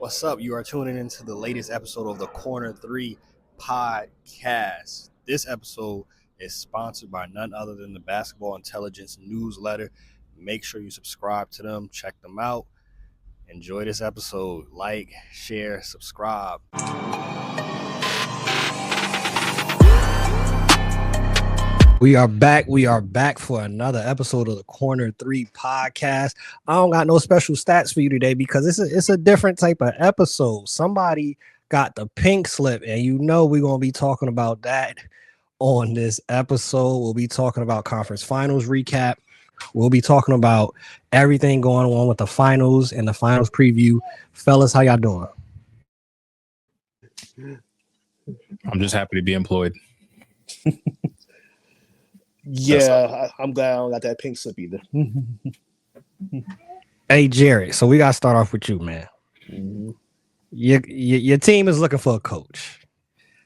What's up? You are tuning into the latest episode of the Corner 3 podcast. This episode is sponsored by none other than the Basketball Intelligence newsletter. Make sure you subscribe to them. Check them out. Enjoy this episode. Like, share, subscribe. We are back. We are back for another episode of the Corner 3 podcast. I don't got no special stats for you today because it's a different type of episode. Somebody got the pink slip, and you know we're going to be talking about that on this episode. We'll be talking about conference finals recap. We'll be talking about everything going on with the finals and the finals preview. Fellas, how y'all doing? I'm just happy to be employed. Yeah, I'm glad I don't got that pink slip either. Hey, Jarrett, so we got to start off with you, man. Mm-hmm. Your team is looking for a coach.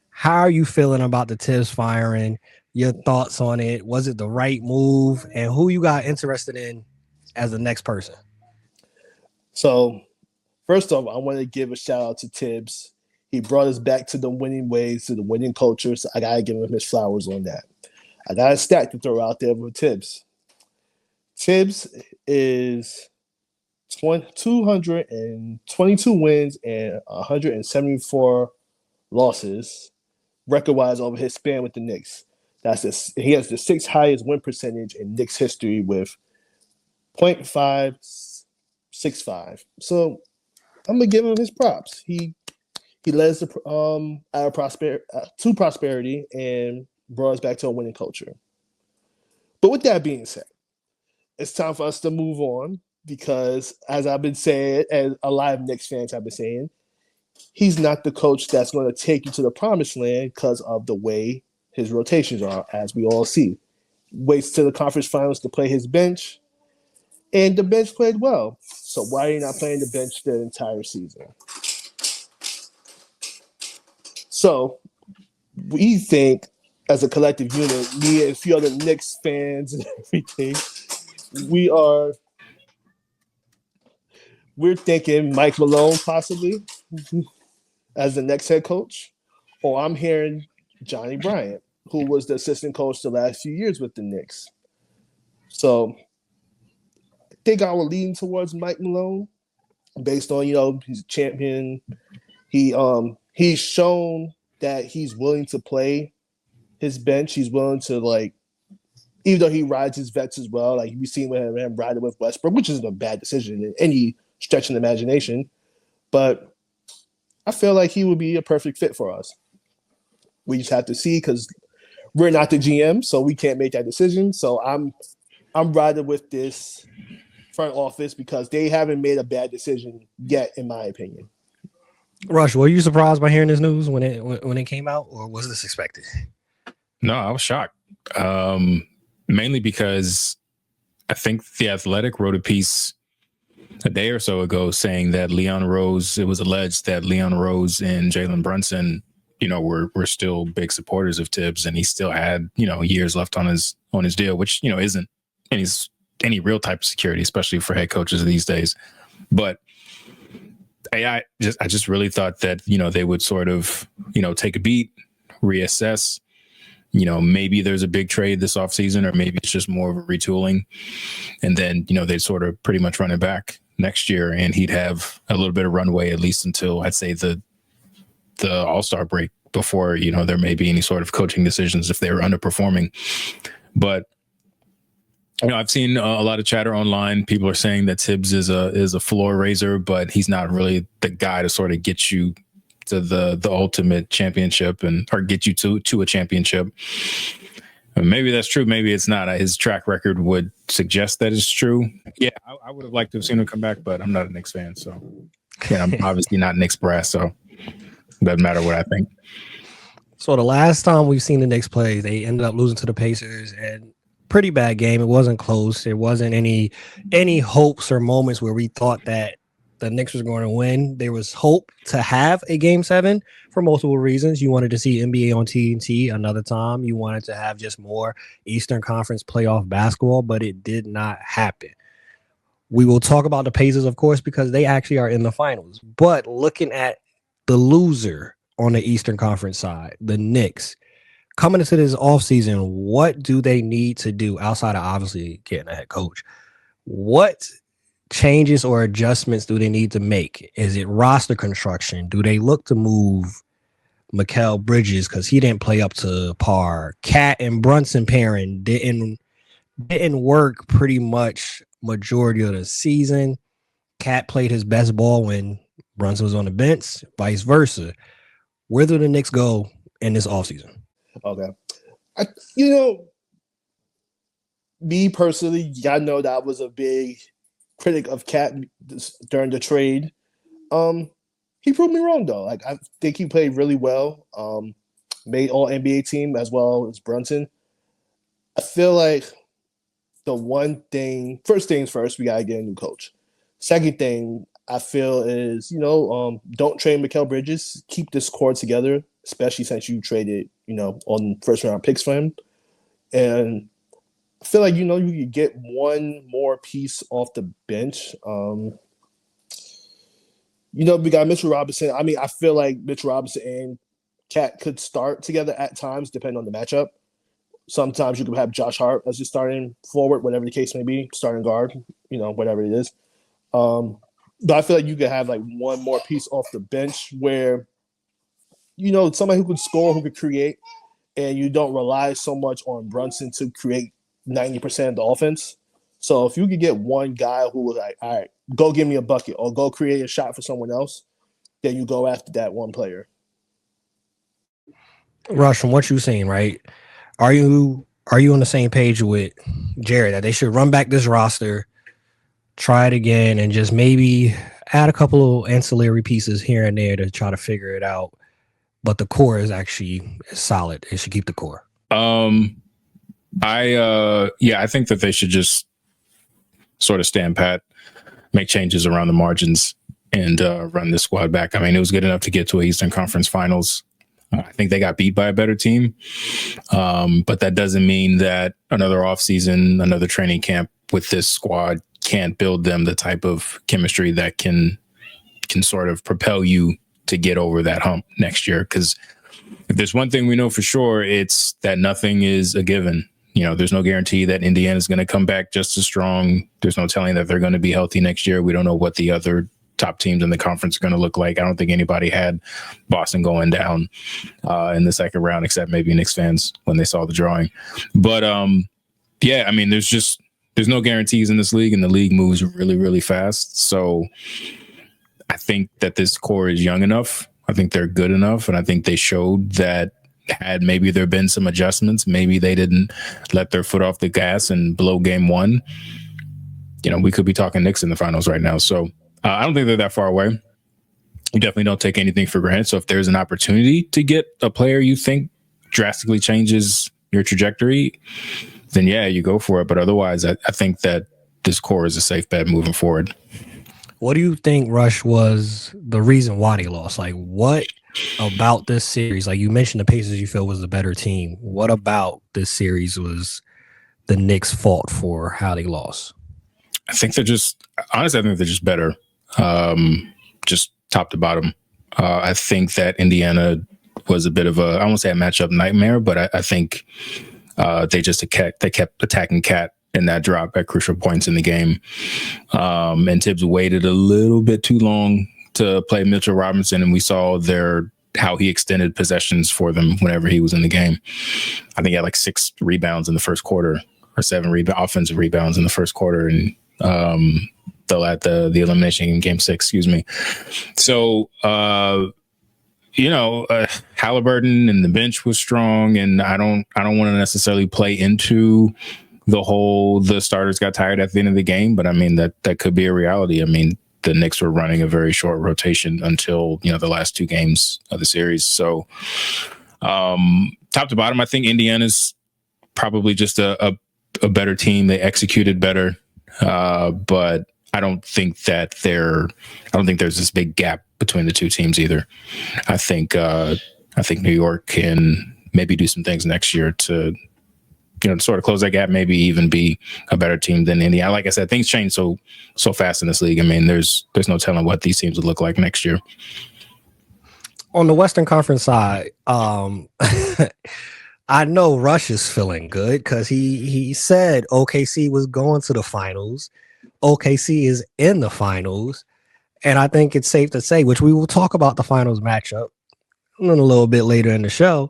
How are you feeling about the Thibs firing? Your thoughts on it? Was it the right move? And who you got interested in as the next person? So, first off, I want to give a shout out to Thibs. He brought us back to the winning ways, to the winning culture. So I got to give him his flowers on that. I got a stat to throw out there with Thibs. Thibs is 222 wins and 174 losses, record-wise over his span with the Knicks. He has the sixth highest win percentage in Knicks history with .565. So I'm gonna give him his props. He led us to prosperity and brought us back to a winning culture. But with that being said, it's time for us to move on because, as I've been saying, as a lot of Knicks fans have been saying, he's not the coach that's going to take you to the promised land because of the way his rotations are, as we all see. Waits to the conference finals to play his bench, and the bench played well. So why are you not playing the bench the entire season? So we think, as a collective unit, me and a few other Knicks fans and everything, we're thinking Mike Malone possibly as the next head coach, or I'm hearing Johnny Bryant, who was the assistant coach the last few years with the Knicks. So I think I was leaning towards Mike Malone based on, he's a champion. He's shown that he's willing to play his bench. He's willing to, even though he rides his vets as well, we've seen him riding with Westbrook, which isn't a bad decision in any stretch of the imagination. But I feel like he would be a perfect fit for us. We just have to see because we're not the GM, so we can't make that decision. So I'm riding with this front office because they haven't made a bad decision yet, in my opinion. Rush, were you surprised by hearing this news when it came out, or was this expected? No, I was shocked. Mainly because I think The Athletic wrote a piece a day or so ago saying that it was alleged that Leon Rose and Jalen Brunson, were still big supporters of Thibs, and he still had, years left on his deal, which, isn't any real type of security, especially for head coaches these days. But I just really thought that, they would sort of, take a beat, reassess. Maybe there's a big trade this offseason, or maybe it's just more of a retooling. And then, they'd sort of pretty much run it back next year, and he'd have a little bit of runway, at least until I'd say the All-Star break before, there may be any sort of coaching decisions if they were underperforming. But, I've seen a lot of chatter online. People are saying that Thibs is a floor raiser, but he's not really the guy to sort of get you to the ultimate championship or get you to a championship. And maybe that's true. Maybe it's not. His track record would suggest that it's true. Yeah, I would have liked to have seen him come back, but I'm not a Knicks fan. So I'm obviously not Knicks brass. So it doesn't matter what I think. So the last time we've seen the Knicks play, they ended up losing to the Pacers, and pretty bad game. It wasn't close. There wasn't any hopes or moments where we thought that the Knicks was going to win. There was hope to have a Game 7 for multiple reasons. You wanted to see NBA on TNT another time. You wanted to have just more Eastern Conference playoff basketball, but it did not happen. We will talk about the Pacers, of course, because they actually are in the finals. But looking at the loser on the Eastern Conference side, the Knicks, coming into this offseason, what do they need to do outside of obviously getting a head coach? What changes or adjustments do they need to make? Is it roster construction? Do they look to move Mikal Bridges because he didn't play up to par? Cat and Brunson pairing didn't work pretty much majority of the season. Cat played his best ball when Brunson was on the bench, vice versa. Where do the Knicks go in this offseason? Okay. Me personally, I know that I was a big critic of Cat during the trade. He proved me wrong though. Like, I think he played really well. Made all NBA team as well as Brunson. I feel like the one thing, first things first, we gotta get a new coach. Second thing I feel is, don't trade Mikal Bridges. Keep this core together, especially since you traded, on first round picks for him. And I feel like, you could get one more piece off the bench. We got Mitchell Robinson. I mean, I feel like Mitchell Robinson and Cat could start together at times, depending on the matchup. Sometimes you could have Josh Hart as your starting forward, whatever the case may be, starting guard, whatever it is. But I feel like you could have like one more piece off the bench where, somebody who could score, who could create, and you don't rely so much on Brunson to create 90% of the offense. So if you could get one guy who was like, all right, go give me a bucket or go create a shot for someone else, then you go after that one player. Rush, from what you're saying, right? Are you on the same page with Jarrett that they should run back this roster, try it again, and just maybe add a couple of ancillary pieces here and there to try to figure it out? But the core is actually solid. They should keep the core. I think that they should just sort of stand pat, make changes around the margins, and run this squad back. I mean, it was good enough to get to an Eastern Conference Finals. I think they got beat by a better team, but that doesn't mean that another offseason, another training camp with this squad can't build them the type of chemistry that can sort of propel you to get over that hump next year. Because if there's one thing we know for sure, it's that nothing is a given. There's no guarantee that Indiana is going to come back just as strong. There's no telling that they're going to be healthy next year. We don't know what the other top teams in the conference are going to look like. I don't think anybody had Boston going down in the second round, except maybe Knicks fans when they saw the drawing. But there's no guarantees in this league, and the league moves really, really fast. So I think that this core is young enough. I think they're good enough, and I think they showed that had maybe there been some adjustments, maybe they didn't let their foot off the gas and blow game one, we could be talking Knicks in the finals right now. So I don't think they're that far away. You definitely don't take anything for granted. So if there's an opportunity to get a player you think drastically changes your trajectory, then yeah, you go for it. But otherwise, I think that this core is a safe bet moving forward. What do you think, Rush, was the reason why they lost? Like, what about this series? Like, you mentioned the Pacers you feel was the better team. What about this series was the Knicks' fault for how they lost? I think they're just better, just top to bottom. I think that Indiana was a bit of I won't say a matchup nightmare, but I think they kept attacking Cat in that drop at crucial points in the game. And Thibs waited a little bit too long to play Mitchell Robinson, and we saw how he extended possessions for them whenever he was in the game. I think he had like 6 rebounds in the first quarter, or 7 offensive rebounds in the first quarter, and the elimination in game 6, excuse me. So Halliburton and the bench was strong, and I don't want to necessarily play into the starters got tired at the end of the game, but I mean that could be a reality. I mean, the Knicks were running a very short rotation until the last 2 games of the series. So top to bottom, I think Indiana's probably just a better team. They executed better, but I don't think there's this big gap between the two teams either. I think New York can maybe do some things next year to sort of close that gap, maybe even be a better team than Indiana. Like I said, things change so fast in this league. I mean, there's no telling what these teams would look like next year. On the Western Conference side, I know Rush is feeling good because he said OKC was going to the finals. OKC is in the finals. And I think it's safe to say, which we will talk about the finals matchup a little bit later in the show,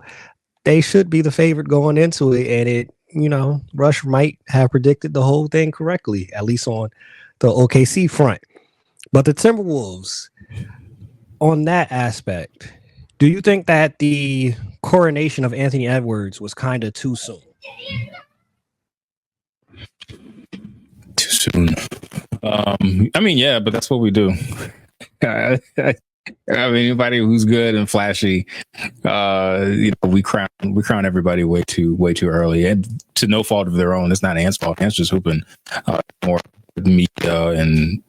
they should be the favorite going into it. And Rush might have predicted the whole thing correctly, at least on the OKC front. But the Timberwolves, on that aspect, do you think that the coronation of Anthony Edwards was kind of too soon? Too soon. I mean, yeah, but that's what we do. I mean, anybody who's good and flashy, we crown everybody way too early, and to no fault of their own. It's not Ant's fault. Ant's just hooping more media and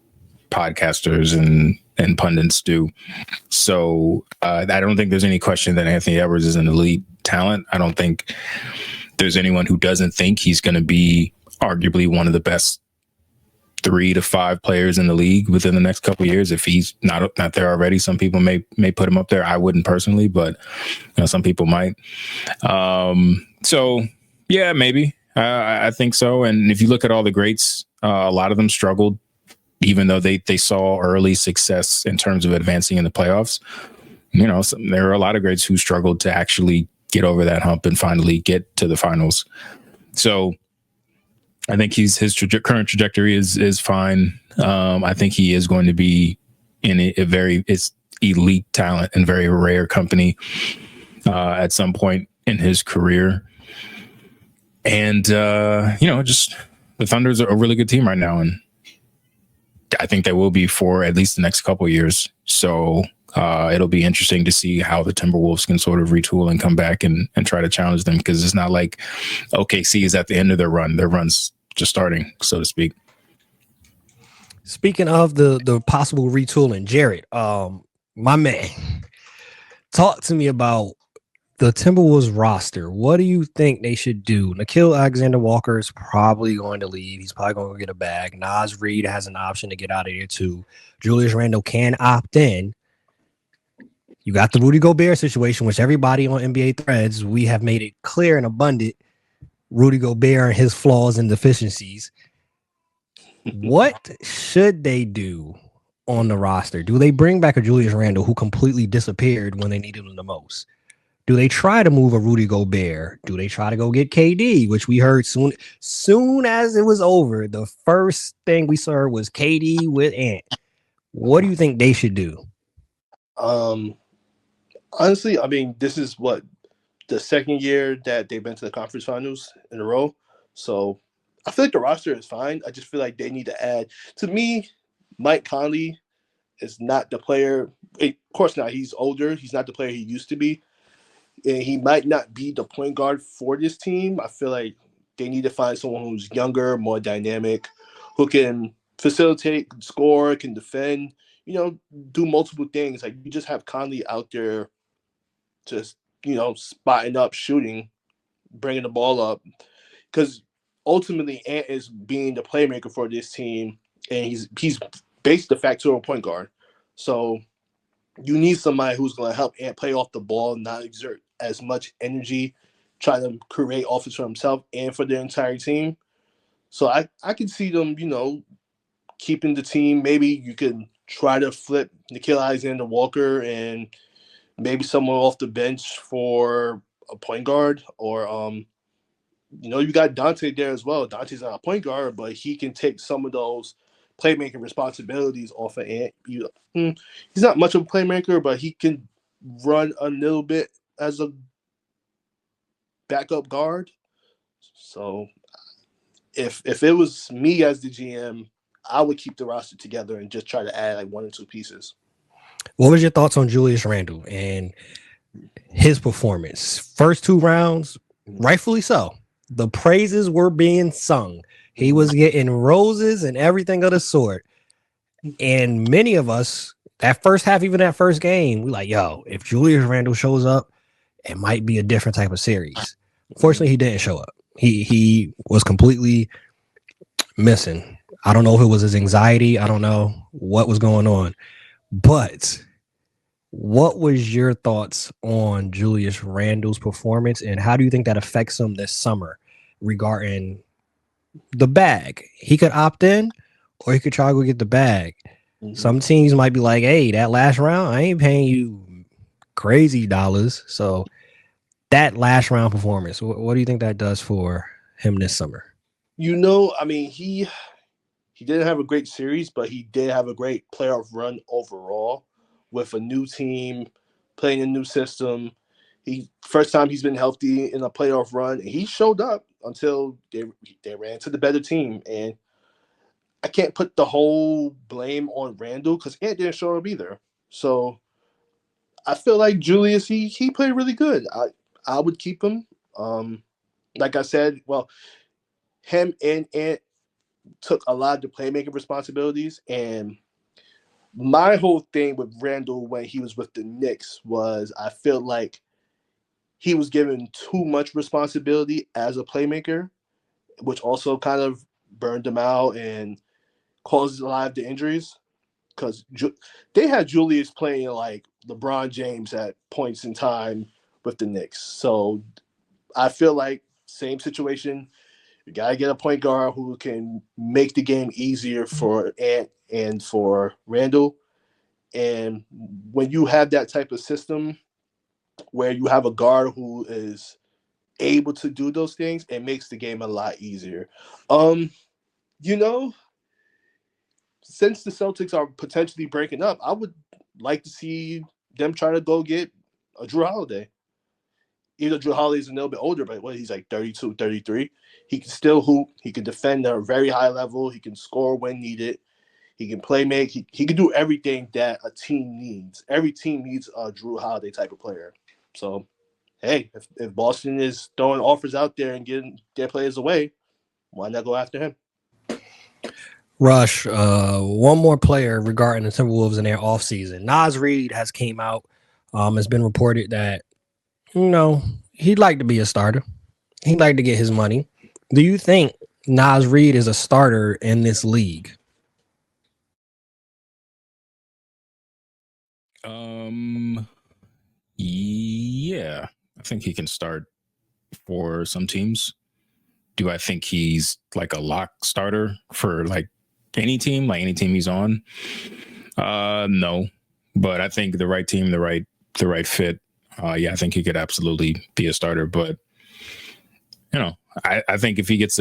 podcasters and pundits do. So I don't think there's any question that Anthony Edwards is an elite talent. I don't think there's anyone who doesn't think he's going to be arguably one of the best 3 to 5 players in the league within the next couple of years. If he's not there already, some people may put him up there. I wouldn't personally, but some people might. So yeah, maybe I think so. And if you look at all the greats, a lot of them struggled, even though they saw early success in terms of advancing in the playoffs. There are a lot of greats who struggled to actually get over that hump and finally get to the finals. So I think his current trajectory is fine. I think he is going to be in it's elite talent and very rare company at some point in his career. And, just the Thunder's a really good team right now. And I think they will be for at least the next couple of years. So it'll be interesting to see how the Timberwolves can sort of retool and come back and try to challenge them, because it's not like OKC is at the end of their run. Their run's just starting, so to speak. Speaking of the possible retooling, Jarrett, my man, talk to me about the Timberwolves roster. What do you think they should do? Nickeil Alexander-Walker is probably going to leave. He's probably going to get a bag. Naz Reid has an option to get out of here too. Julius Randle can opt in. You got the Rudy Gobert situation, which everybody on NBA threads, we have made it clear and abundant, Rudy Gobert and his flaws and deficiencies. What should they do on the roster? Do they bring back a Julius Randle who completely disappeared when they needed him the most? Do they try to move a Rudy Gobert? Do they try to go get KD, which we heard soon as it was over? The first thing we saw was KD with Ant. What do you think they should do? Honestly, I mean, this is the second year that they've been to the conference finals in a row. So I feel like the roster is fine. I just feel like they need to add. To me, Mike Conley is not the player. Of course not. He's older. He's not the player he used to be. And he might not be the point guard for this team. I feel like they need to find someone who's younger, more dynamic, who can facilitate, score, can defend, do multiple things. Like, you just have Conley out there just, spotting up, shooting, bringing the ball up. Because ultimately, Ant is being the playmaker for this team, and he's based de facto point guard. So you need somebody who's going to help Ant play off the ball, not exert as much energy, trying to create offense for himself and for the entire team. So I can see them, keeping the team. Maybe you can try to flip Nickeil Alexander-Walker and maybe someone off the bench for a point guard, or you got Dante there as well. Dante's not a point guard, but he can take some of those playmaking responsibilities off of Ant. He's not much of a playmaker, but he can run a little bit as a backup guard. So if it was me as the GM, I would keep the roster together and just try to add like 1 or 2 pieces. What was your thoughts on Julius Randle and his performance? First 2 rounds, rightfully so. The praises were being sung. He was getting roses and everything of the sort. And many of us, that first half, even that first game, we like, yo, if Julius Randle shows up, it might be a different type of series. Unfortunately, he didn't show up. He was completely missing. I don't know if it was his anxiety. I don't know what was going on. But what was your thoughts on Julius Randle's performance, and how do you think that affects him this summer regarding the bag? He could opt in, or he could try to go get the bag. Mm-hmm. Some teams might be like, hey, that last round, I ain't paying you crazy dollars. So that last round performance, what do you think that does for him this summer? You know, I mean, he didn't have a great series, but he did have a great playoff run overall with a new team, playing a new system. First time he's been healthy in a playoff run, and he showed up until they ran to the better team. And I can't put the whole blame on Randle because Ant didn't show up either. So I feel like Julius, he played really good. I would keep him. Like I said, well, him and Ant took a lot of the playmaking responsibilities. And my whole thing with Randle when he was with the Knicks was I feel like he was given too much responsibility as a playmaker, which also kind of burned him out and caused a lot of the injuries. Because they had Julius playing like LeBron James at points in time with the Knicks. So I feel like same situation. You got to get a point guard who can make the game easier for Ant and for Randle. And when you have that type of system where you have a guard who is able to do those things, it makes the game a lot easier. You know, since the Celtics are potentially breaking up, I would like to see them try to go get a Drew Holiday. Even though Drew Holiday is a little bit older, but he's like 32, 33. He can still hoop. He can defend at a very high level. He can score when needed. He can play make. He can do everything that a team needs. Every team needs a Drew Holiday type of player. So, hey, if Boston is throwing offers out there and getting their players away, why not go after him? Rush, one more player regarding the Timberwolves in their offseason. Naz Reid has came out. It's been reported that, he'd like to be a starter. He'd like to get his money. Do you think Naz Reid is a starter in this league? Yeah, I think he can start for some teams. Do I think he's like a lock starter for like any team he's on? No, but I think the right team, the right fit. Yeah, I think he could absolutely be a starter. But I think if he gets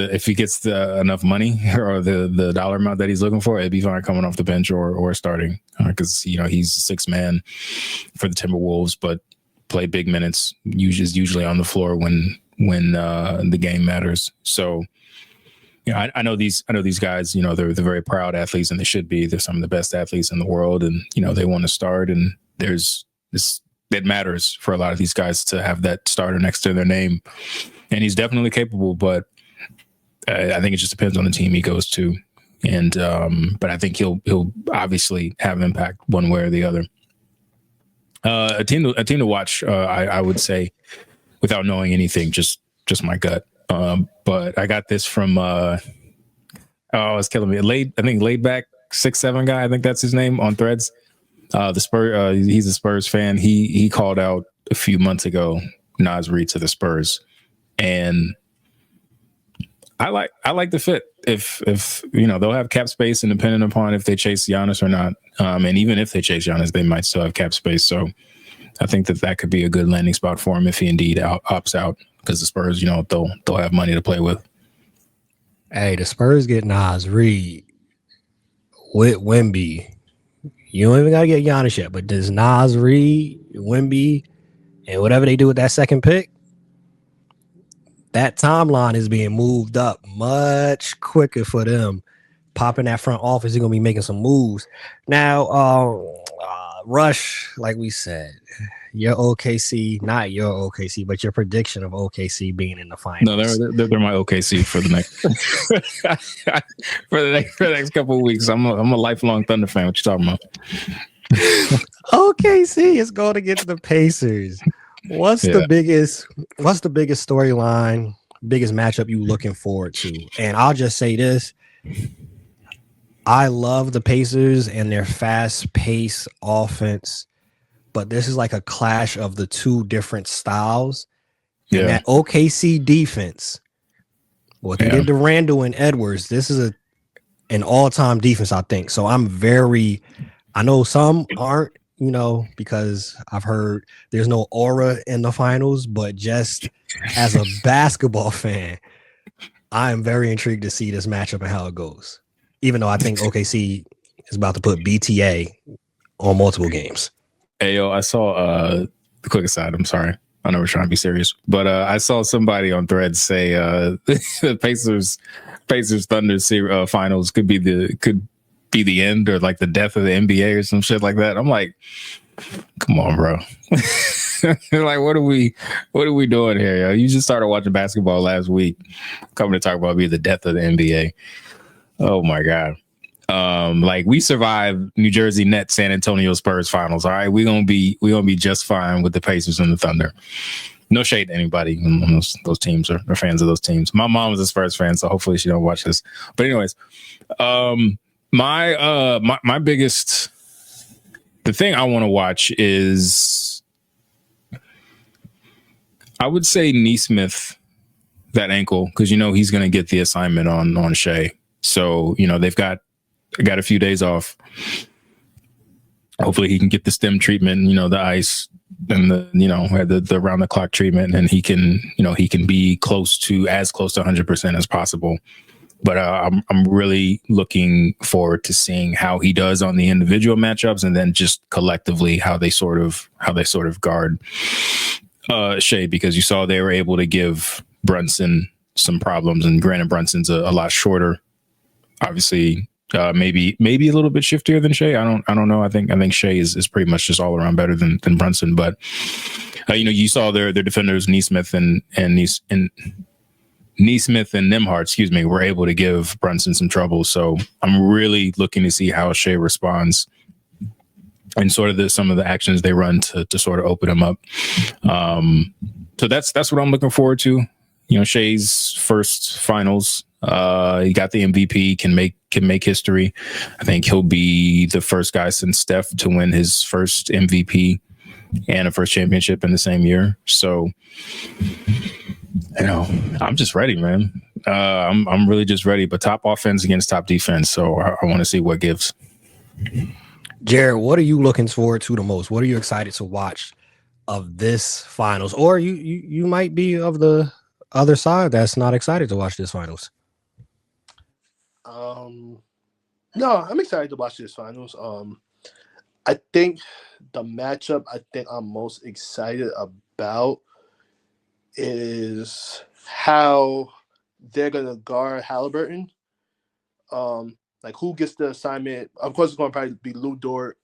enough money or the dollar amount that he's looking for, it'd be fine coming off the bench or starting because he's a sixth man for the Timberwolves, but play big minutes. Usually on the floor when the game matters. So. I know these guys, they're very proud athletes and they should be. They're some of the best athletes in the world and, they want to start. And there's this, it matters for a lot of these guys to have that starter next to their name. And he's definitely capable, but I think it just depends on the team he goes to. And, but I think he'll obviously have impact one way or the other. A team to watch, I would say, without knowing anything, just my gut. But I got this from it's killing me. Laid back 6'7" guy. I think that's his name on Threads. The Spurs. He's a Spurs fan. He called out a few months ago Naz Reid to the Spurs, and I like the fit. If they'll have cap space, and depending upon if they chase Giannis or not, and even if they chase Giannis, they might still have cap space. So I think that could be a good landing spot for him if he indeed opts out. Because the Spurs, they'll have money to play with. Hey, the Spurs get Naz Reid with Wemby. You don't even got to get Giannis yet, but does Naz Reid, Wemby, and whatever they do with that second pick, that timeline is being moved up much quicker for them. Popping that front office, they're going to be making some moves. Now, Rush, like we said, your OKC, not your OKC, but your prediction of OKC being in the finals. No, they're my OKC for the next for the next couple of weeks. I'm a lifelong Thunder fan. What you talking about? OKC is going to get the Pacers. What's the biggest storyline biggest matchup you looking forward to? And I'll just say this. I love the Pacers and their fast-paced offense, but this is like a clash of the two different styles. And that OKC defense, well, if you did the Randall and Edwards, this is an all-time defense, I think. So I know some aren't, because I've heard there's no aura in the finals, but just as a basketball fan, I am very intrigued to see this matchup and how it goes. Even though I think OKC is about to put BTA on multiple games. Hey, yo, I saw the quick aside. I'm sorry. I know we're trying to be serious, but I saw somebody on Threads say the Pacers Thunder finals could be the end or like the death of the NBA or some shit like that. I'm like, come on, bro. Like, what are we doing here, yo? You just started watching basketball last week, coming to talk about being the death of the NBA. Oh my God. Like, we survived New Jersey Nets, San Antonio Spurs finals. All right, we're gonna be just fine with the Pacers and the Thunder. No shade to anybody on those teams or fans of those teams. My mom was a Spurs fan, so hopefully she don't watch this. But anyways, my biggest, the thing I want to watch is, I would say Nesmith, that ankle, because he's gonna get the assignment on Shea. So they've got a few days off. Hopefully he can get the stem treatment, the ice and the round the clock treatment, and he can be close to 100% as possible. But I'm really looking forward to seeing how he does on the individual matchups, and then just collectively how they sort of guard Shea, because you saw they were able to give Brunson some problems, and granted Brunson's a lot shorter. Obviously, maybe a little bit shiftier than Shea. I don't know. I think Shea is pretty much just all around better than Brunson. But you saw their defenders, Nesmith and Nembhard, were able to give Brunson some trouble. So I'm really looking to see how Shea responds and sort of some of the actions they run to sort of open him up. So that's what I'm looking forward to. Shea's first finals. He got the MVP, can make history. I think he'll be the first guy since Steph to win his first MVP and a first championship in the same year. So, I'm just ready, man. I'm really just ready. But top offense against top defense. So I want to see what gives. Jarrett, what are you looking forward to the most? What are you excited to watch of this finals? Or you might be of the other side that's not excited to watch this finals. No, I'm excited to watch this finals. I think the matchup I'm most excited about is how they're gonna guard Halliburton. Like, who gets the assignment? Of course, it's gonna probably be Lou Dort.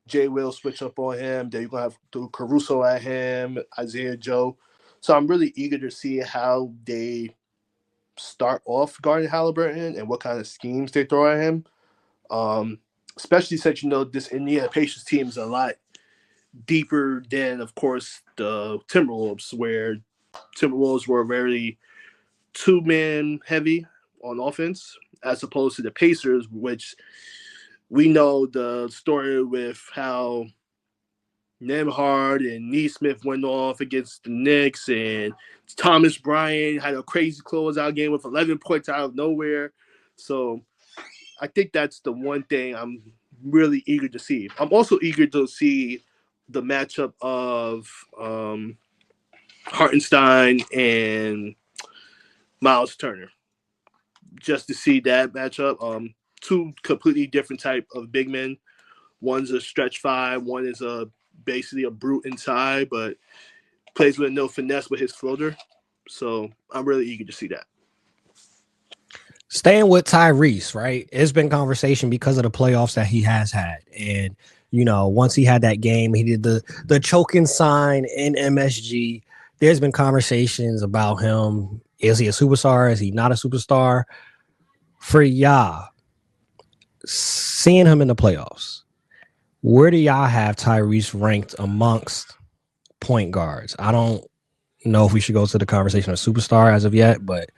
Jay will switch up on him. Then you're gonna have to Caruso at him, Isaiah Joe. So I'm really eager to see how they start off guarding Halliburton and what kind of schemes they throw at him. Especially since this Indiana Pacers team is a lot deeper than, of course, the Timberwolves, where Timberwolves were very two-man heavy on offense, as opposed to the Pacers, which we know the story with how Nembhard and Nesmith went off against the Knicks, and Thomas Bryant had a crazy closeout game with 11 points out of nowhere. So I think that's the one thing I'm really eager to see. I'm also eager to see the matchup of Hartenstein and Miles Turner, just to see that matchup. Two completely different type of big men. One's a stretch five. One is basically a brute inside, but plays with no finesse with his floater. So I'm really eager to see that. Staying with Tyrese, right? It's been conversation because of the playoffs that he has had. And, once he had that game, he did the choking sign in MSG. There's been conversations about him. Is he a superstar? Is he not a superstar? For y'all, seeing him in the playoffs, where do y'all have Tyrese ranked amongst point guards? I don't know if we should go to the conversation of superstar as of yet, but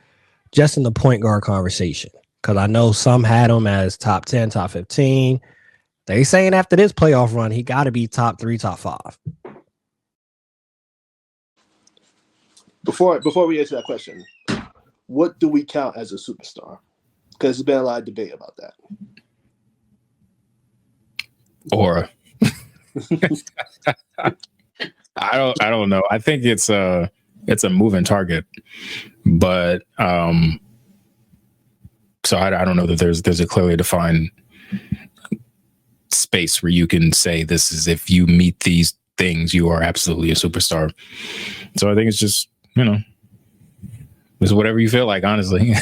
just in the point guard conversation, because I know some had him as top 10, top 15. They saying after this playoff run, he got to be top 3, top 5. Before we answer that question, what do we count as a superstar? Because there's been a lot of debate about that. Or I don't know. I think it's a moving target, but so I don't know that there's a clearly defined space where you can say this is, if you meet these things, you are absolutely a superstar. So I think it's just, it's whatever you feel like, honestly,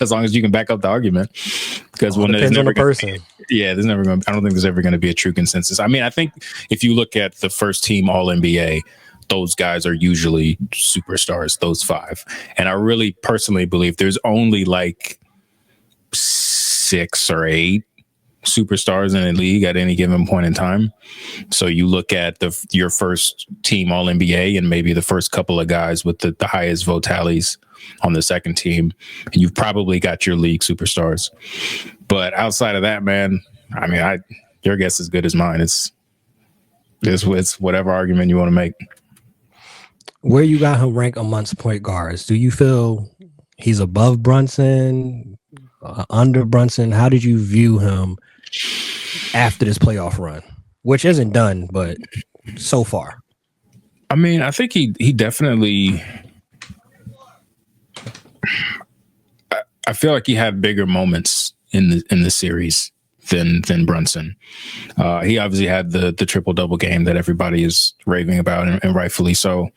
as long as you can back up the argument. Because when there's never person. there's never going. I don't think there's ever going to be a true consensus. I mean, I think if you look at the first team All NBA, those guys are usually superstars. Those 5, and I really personally believe there's only like 6 or 8 superstars in the league at any given point in time. So you look at your first team All NBA and maybe the first couple of guys with the highest vote tallies on the second team, and you've probably got your league superstars. But outside of that, man, I mean, your guess is as good as mine. It's whatever argument you want to make. Where you got him rank amongst point guards? Do you feel he's above Brunson, under Brunson? How did you view him after this playoff run, which isn't done, but so far? I mean, I think he definitely. I feel like he had bigger moments in the series than Brunson. He obviously had the triple double game that everybody is raving about, and rightfully so.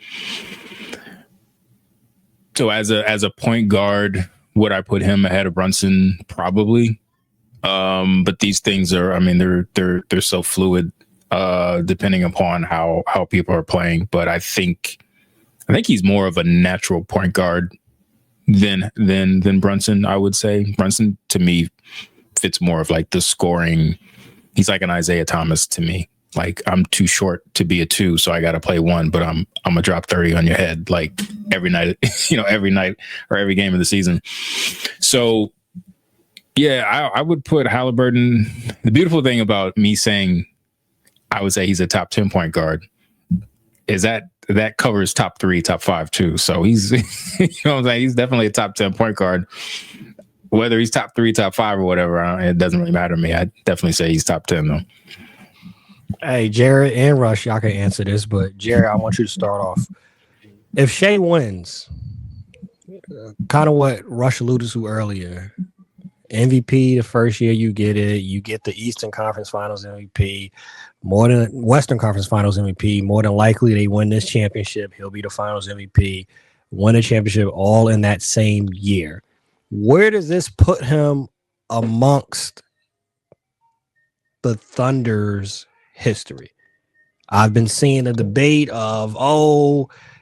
So as a point guard, would I put him ahead of Brunson? Probably. But these things are, I mean, they're so fluid, depending upon how people are playing. But I think he's more of a natural point guard than Brunson. I would say Brunson, to me, fits more of like the scoring. He's like an Isaiah Thomas to me. Like, I'm too short to be a 2, so I got to play 1, but I'm gonna drop 30 on your head like every night, every night or every game of the season. So yeah, I would put Halliburton. The beautiful thing about me saying I would say he's a top 10 point guard is that covers top 3, top 5 too. So he's, what I'm saying? He's definitely a top 10 point guard. Whether he's top 3, top 5 or whatever, it doesn't really matter to me. I definitely say he's top 10 though. Hey, Jarrett and Rush, y'all can answer this, but Jarrett, I want you to start off. If Shea wins, kind of what Rush alluded to earlier, MVP the first year you get it, you get the Eastern Conference Finals MVP, more than Western Conference Finals MVP, more than likely they win this championship, he'll be the Finals MVP, win a championship all in that same year. Where does this put him amongst the Thunder's history? I've been seeing a debate of,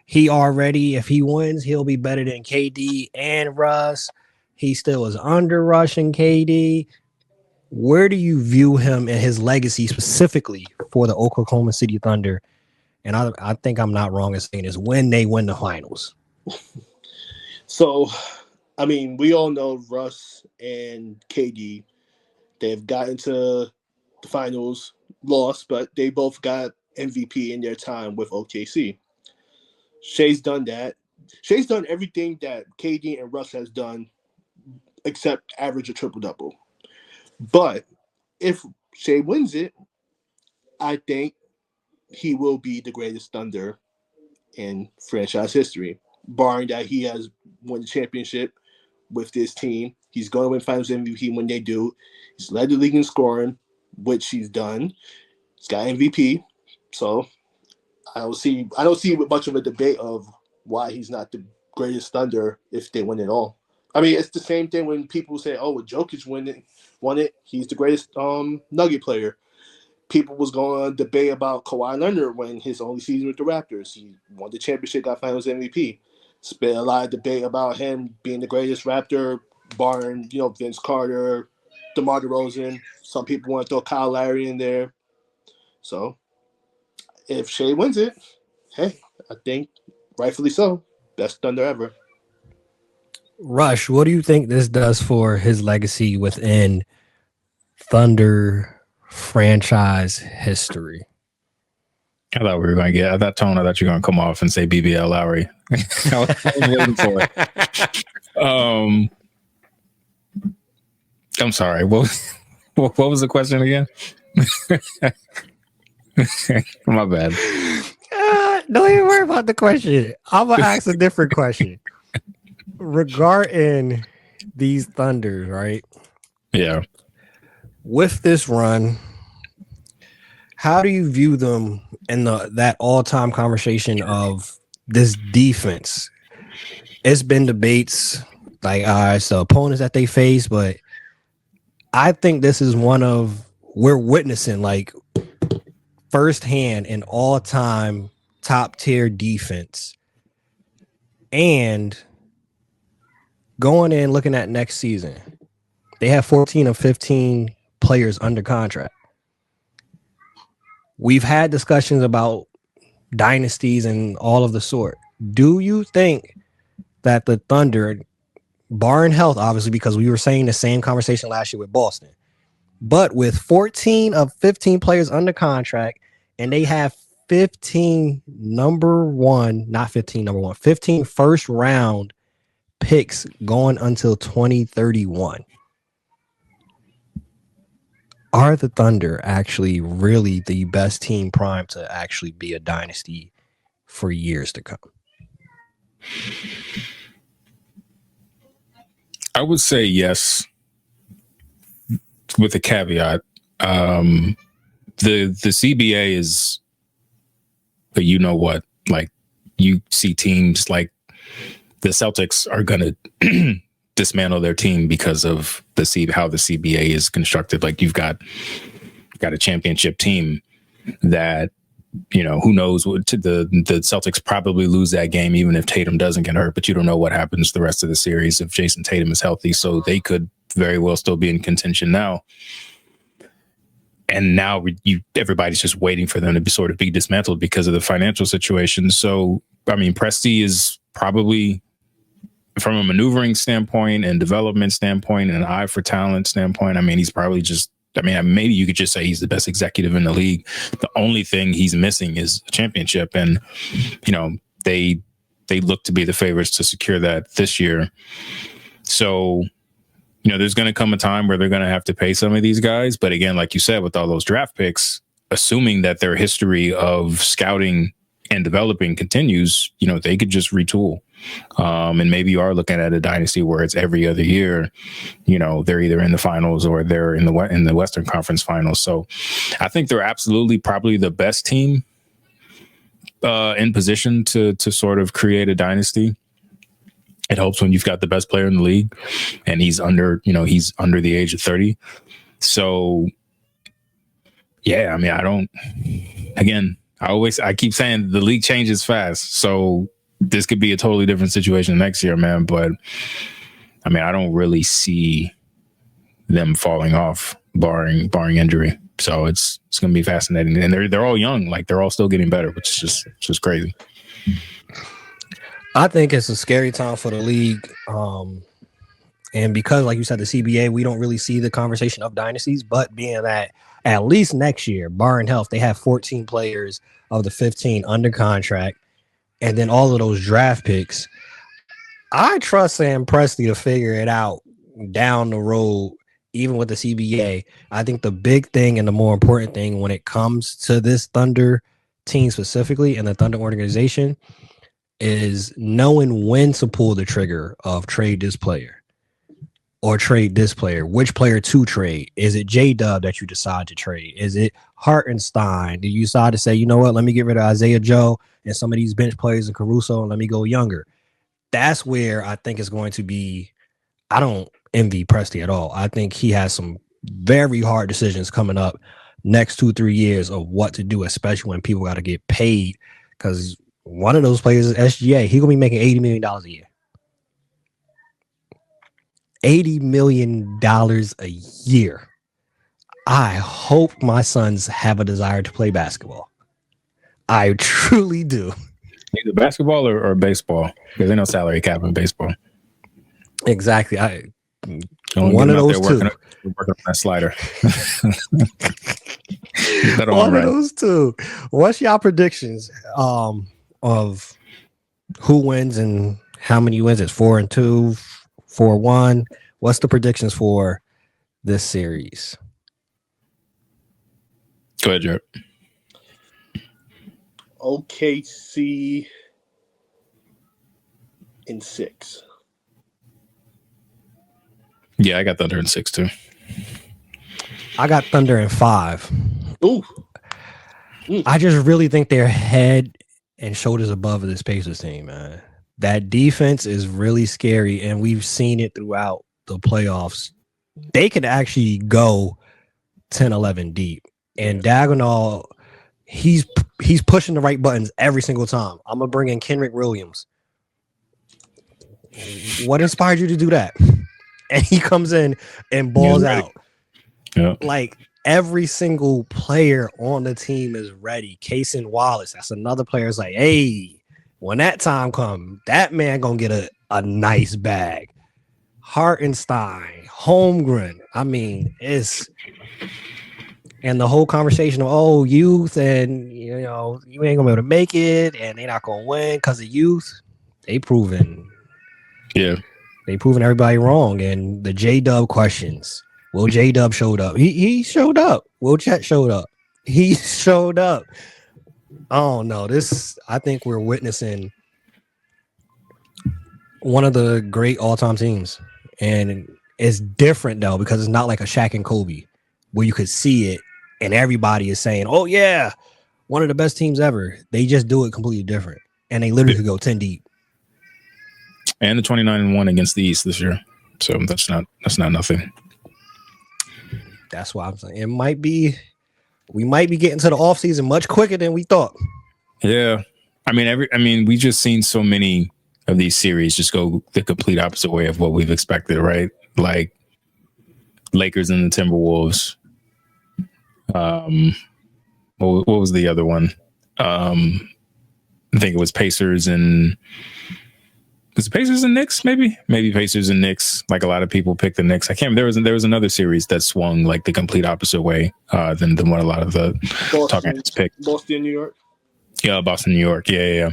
if he wins, he'll be better than KD and Russ. He still is under Rush and KD. Where do you view him and his legacy specifically for the Oklahoma City Thunder? And I think I'm not wrong in saying this, when they win the finals. So, I mean, we all know Russ and KD. They've gotten to the finals, lost, but they both got MVP in their time with OKC. Shea's done that. Shea's done everything that KD and Russ has done except average a triple-double. But if Shea wins it, I think he will be the greatest Thunder in franchise history, barring that he has won the championship with this team. He's going to win Finals MVP when they do. He's led the league in scoring, which he's done. He's got MVP. So I don't see much of a debate of why he's not the greatest Thunder if they win it all. I mean, it's the same thing when people say, "Oh, Jokic won it. He's the greatest Nugget player." People was going to debate about Kawhi Leonard when his only season with the Raptors. He won the championship, got Finals MVP. It's been a lot of debate about him being the greatest Raptor, barring Vince Carter, DeMar DeRozan. Some people want to throw Kyle Lowry in there. So if Shea wins it, hey, I think rightfully so. Best Thunder ever. Rush, what do you think this does for his legacy within Thunder franchise history? I thought we were going to get, I thought you were going to come off and say BBL Lowry. I was waiting for it. I'm sorry. What was the question again? My bad. Don't even worry about the question. I'm going to ask a different question. Regarding these Thunders, right? Yeah. With this run, how do you view them in that all-time conversation of this defense? It's been debates, like it's the opponents that they face, but I think this is we're witnessing like firsthand an all-time top-tier defense. And going in looking at next season, they have 14 of 15 players under contract. We've had discussions about dynasties and all of the sort. Do you think that the Thunder, barring health, obviously, because we were saying the same conversation last year with Boston, but with 14 of 15 players under contract, and they have 15 first round picks going until 2031. Are the Thunder actually really the best team primed to actually be a dynasty for years to come? I would say yes, with a caveat. The CBA is, but you know what? Like, you see teams like the Celtics are going to dismantle their team because of how the CBA is constructed. Like, you've got a championship team that, you know, who knows what the Celtics probably lose that game even if Tatum doesn't get hurt, but you don't know what happens the rest of the series if Jason Tatum is healthy. So they could very well still be in contention now. And now everybody's just waiting for them to be dismantled because of the financial situation. So, I mean, Presti is probably, from a maneuvering standpoint and development standpoint and an eye for talent standpoint, I mean, he's probably maybe you could just say he's the best executive in the league. The only thing he's missing is a championship. And, you know, they look to be the favorites to secure that this year. So, you know, there's going to come a time where they're going to have to pay some of these guys. But again, like you said, with all those draft picks, assuming that their history of scouting and developing continues, you know, they could just retool. And maybe you are looking at a dynasty where it's every other year, you know, they're either in the finals or they're in the Western Conference Finals. So I think they're absolutely probably the best team in position to sort of create a dynasty. It helps when you've got the best player in the league and he's under the age of 30. So yeah, I mean, I keep saying the league changes fast. So this could be a totally different situation next year, man. But I mean, I don't really see them falling off barring injury. So it's going to be fascinating. And they're all young, like they're all still getting better, which is just crazy. I think it's a scary time for the league. And because, like you said, the CBA, we don't really see the conversation of dynasties, but being that at least next year, barring health, they have 14 players of the 15 under contract. And then all of those draft picks, I trust Sam Presti to figure it out down the road, even with the CBA. I think the big thing and the more important thing when it comes to this Thunder team specifically and the Thunder organization is knowing when to pull the trigger of trade this player or trade this player. Which player to trade? Is it J-Dub that you decide to trade? Is it Hartenstein? Do you decide to say, you know what, let me get rid of Isaiah Joe and some of these bench players in Caruso and let me go younger? That's where I think it's going to be. I don't envy Presti at all. I think he has some very hard decisions coming up next 2-3 years of what to do, especially when people got to get paid, because one of those players is SGA. He's going to be making $80 million a year. $80 million a year. I hope my sons have a desire to play basketball. I truly do. Either basketball or baseball, because there's no salary cap in baseball. Exactly. One of those two. Working on that slider. One of those two. What's y'all predictions of who wins and how many wins? It's 4-2, 4-1. What's the predictions for this series? Go ahead, Jarrett. OKC in 6. Yeah, I got Thunder in 6 too. I got Thunder in 5. Ooh. I just really think they're head and shoulders above this Pacers team, man. That defense is really scary, and we've seen it throughout the playoffs. They could actually go 10-11 deep. And Dagnall, he's pushing the right buttons every single time. I'm going to bring in Kenrick Williams. What inspired you to do that? And he comes in and balls out. Yeah. Like, every single player on the team is ready. Cason Wallace, that's another player. Is like, hey, when that time comes, that man gonna get a nice bag. Hartenstein, Holmgren. I mean, and the whole conversation of youth, and you ain't gonna be able to make it, and they're not gonna win because of youth. They proven everybody wrong. And the J-Dub questions. Will J-Dub showed up? He showed up. Will Chet showed up? He showed up. Oh no, I think we're witnessing one of the great all-time teams. And it's different though, because it's not like a Shaq and Kobe where you could see it and everybody is saying, oh yeah, one of the best teams ever. They just do it completely different. And they literally could go 10 deep. And the 29-1 against the East this year. So that's not nothing. That's why I'm saying we might be getting to the offseason much quicker than we thought. Yeah. I mean, we just seen so many of these series just go the complete opposite way of what we've expected, right? Like Lakers and the Timberwolves. What was the other one? I think it was Pacers and Knicks, maybe Pacers and Knicks. Like a lot of people picked the Knicks. I can't. There was another series that swung like the complete opposite way than what a lot of the talking heads picked. Boston, New York. Yeah, Boston, New York. Yeah.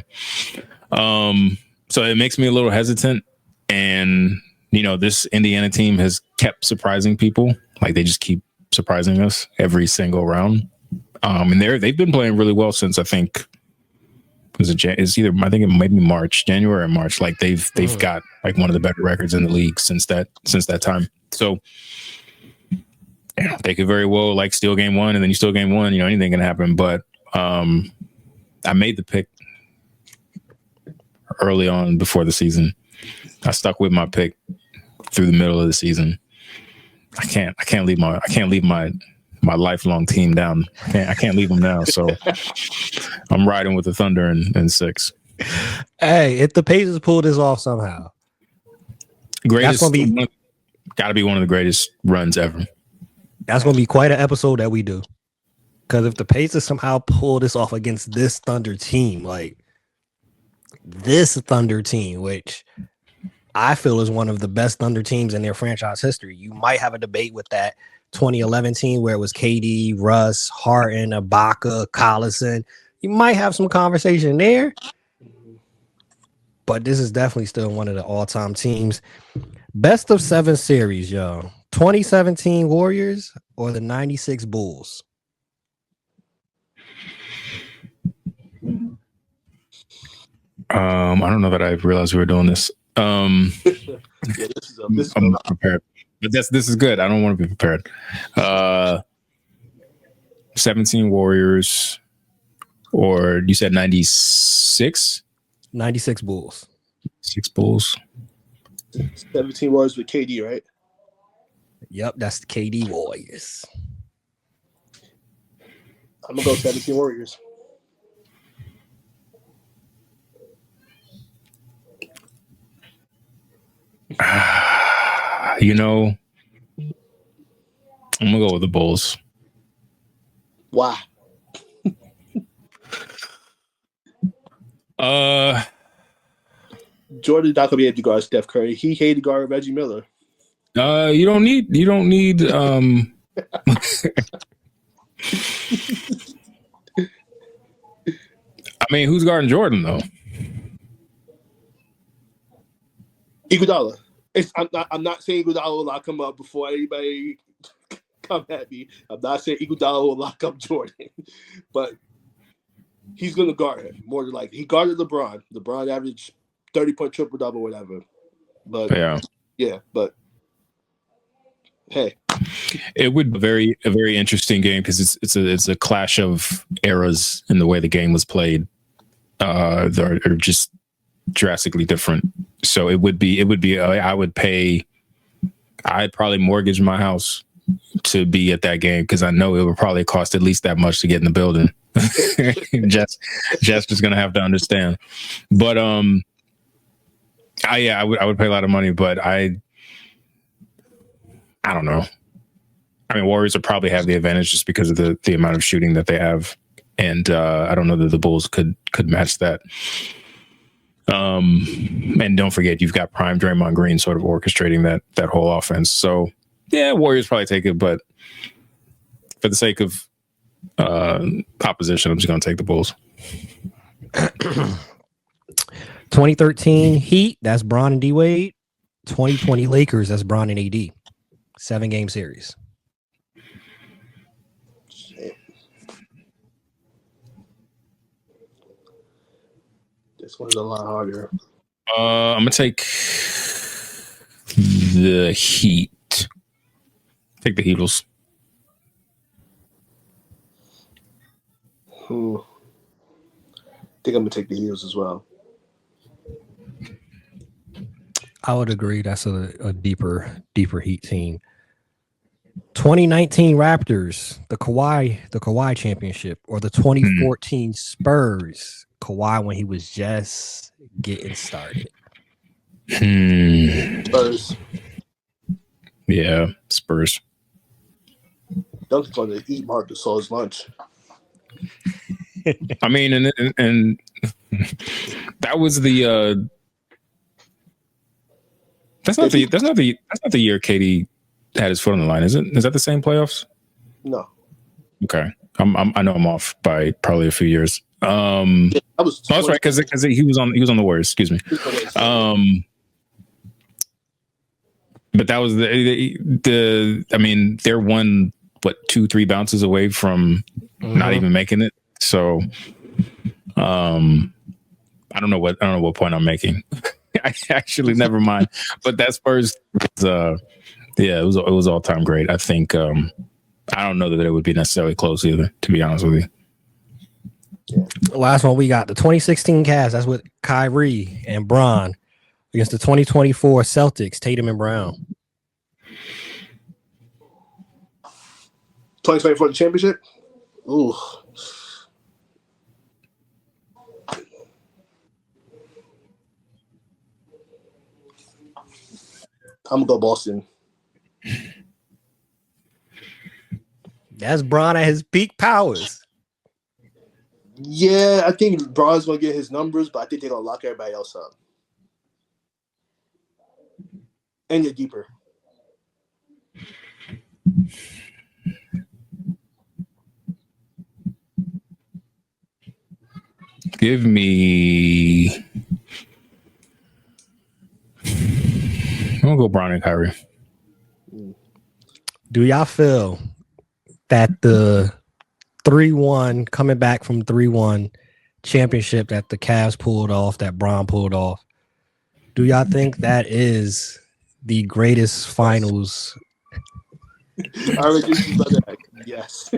So it makes me a little hesitant, and this Indiana team has kept surprising people. Like they just keep surprising us every single round. And they've been playing really well since I think. I think it might be January or March. Like they've got like one of the better records in the league since that time. So they could very well like steal game 1 and then you steal game 1. Anything can happen. But I made the pick early on before the season. I stuck with my pick through the middle of the season. I can't leave my lifelong team down. I can't leave them now. So I'm riding with the Thunder in 6. Hey, if the Pacers pull this off somehow, got to be one of the greatest runs ever. That's going to be quite an episode that we do. Because if the Pacers somehow pull this off against this Thunder team, like this Thunder team, which I feel is one of the best Thunder teams in their franchise history, you might have a debate with that 2011 team where it was KD, Russ, Harden, Ibaka, Collison. You might have some conversation there, but this is definitely still one of the all-time teams. Best of 7 series, yo. 2017 Warriors or the 96 Bulls? I don't know that I realized we were doing this. I'm not prepared. But this is good. I don't want to be prepared. 17 Warriors, or you said 96? 96 Bulls. 6 Bulls. 17 Warriors with KD, right? Yep, that's the KD Warriors. I'm going to go 17 Warriors. I'm gonna go with the Bulls. Why? Jordan's not gonna be able to guard Steph Curry. He hated guard Reggie Miller. You don't need I mean, who's guarding Jordan though? Iguodala. I'm not saying Iguodala will lock him up before anybody come at me. I'm not saying Iguodala will lock up Jordan, but he's gonna guard him more than likely. He guarded LeBron. LeBron averaged 30-point triple double, whatever. But but hey, it would be a very interesting game because it's a clash of eras in the way the game was played. They're just drastically different. So it would be I'd probably mortgage my house to be at that game because I know it would probably cost at least that much to get in the building. Jess just gonna have to understand. But I would pay a lot of money, but I don't know. I mean, Warriors would probably have the advantage just because of the amount of shooting that they have, and I don't know that the Bulls could match that. And don't forget, you've got prime Draymond Green sort of orchestrating that whole offense. So yeah, Warriors probably take it, but for the sake of opposition, I'm just going to take the Bulls. 2013 Heat, that's Bron and D Wade. 2020 Lakers, that's Bron and AD. 7-game series. This one's a lot harder. I'm gonna take the Heat. Take the Heatles. I think I'm gonna take the Heatles as well. I would agree. That's a deeper Heat team. 2019 Raptors, the Kawhi championship, or the 2014 Spurs, Kawhi when he was just getting started. Spurs. Yeah, Spurs. Dunk's going to eat Marc Gasol's lunch. I mean, and that was the that's not the year KD had his foot on the line, is it? Is that the same playoffs? No. Okay, I know I'm off by probably a few years. That's right because he was on the Warriors. Excuse me. But that was the I mean, they're 2-3 bounces away from not even making it. So, I don't know what point I'm making. I actually never mind. But that Spurs, it was all time great. I think I don't know that it would be necessarily close either, to be honest with you. The last one we got, the 2016 Cavs. That's with Kyrie and Bron against the 2024 Celtics, Tatum and Brown. 2024 championship? Ooh. I'm going to go Boston. That's Bron at his peak powers. Yeah, I think Bron's going to get his numbers, but I think they're going to lock everybody else up. And get deeper. Give me... I'm going to go Bron and Kyrie. Do y'all feel that the 3-1 coming back from 3-1 championship that the Cavs pulled off, that Bron pulled off, do y'all think that is the greatest finals? Yes.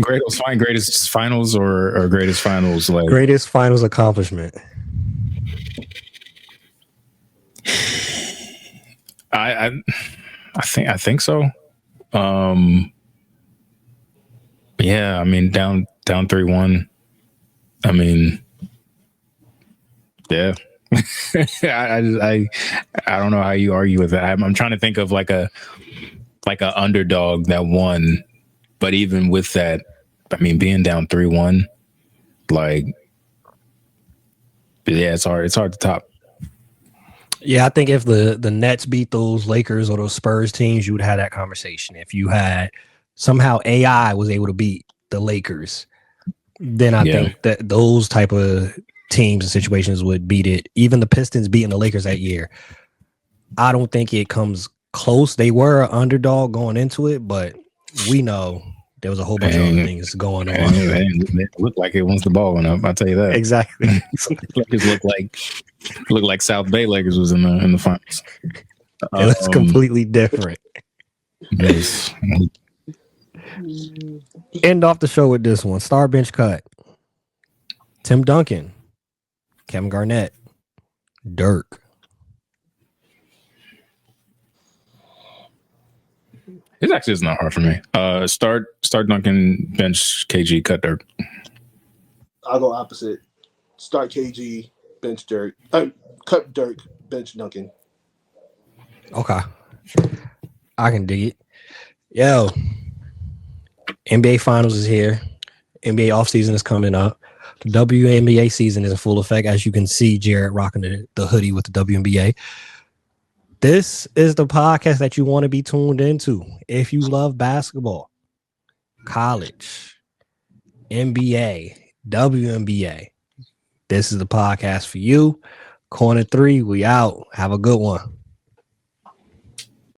Greatest finals or greatest finals like greatest finals accomplishment? I think so. Yeah, I mean down 3-1. I mean, yeah. I don't know how you argue with that. I'm trying to think of like a underdog that won, but even with that, I mean, being down 3-1, Like, yeah, it's hard. It's hard to top. Yeah, I think if the Nets beat those Lakers or those Spurs teams, you would have that conversation. If you had somehow AI was able to beat the Lakers, then I think that those type of teams and situations would beat it. Even the Pistons beating the Lakers that year, I don't think it comes close. They were an underdog going into it, but we know there was a whole bunch of other things going on. It looked like it once the ball went up. I'll tell you that. Exactly. Lakers looked like South Bay Lakers was in the finals. It was completely different. Yes. End off the show with this one. Star bench cut. Tim Duncan. Kevin Garnett. Dirk. It actually is not hard for me. Start Duncan, bench KG, cut Dirk. I'll go opposite. Start KG, bench Dirk. Cut Dirk, bench Duncan. Okay. I can dig it. Yo. NBA Finals is here. NBA offseason is coming up. The WNBA season is in full effect. As you can see, Jarrett rocking the hoodie with the WNBA. This is the podcast that you want to be tuned into. If you love basketball, college, NBA, WNBA, this is the podcast for you. Corner 3, we out. Have a good one.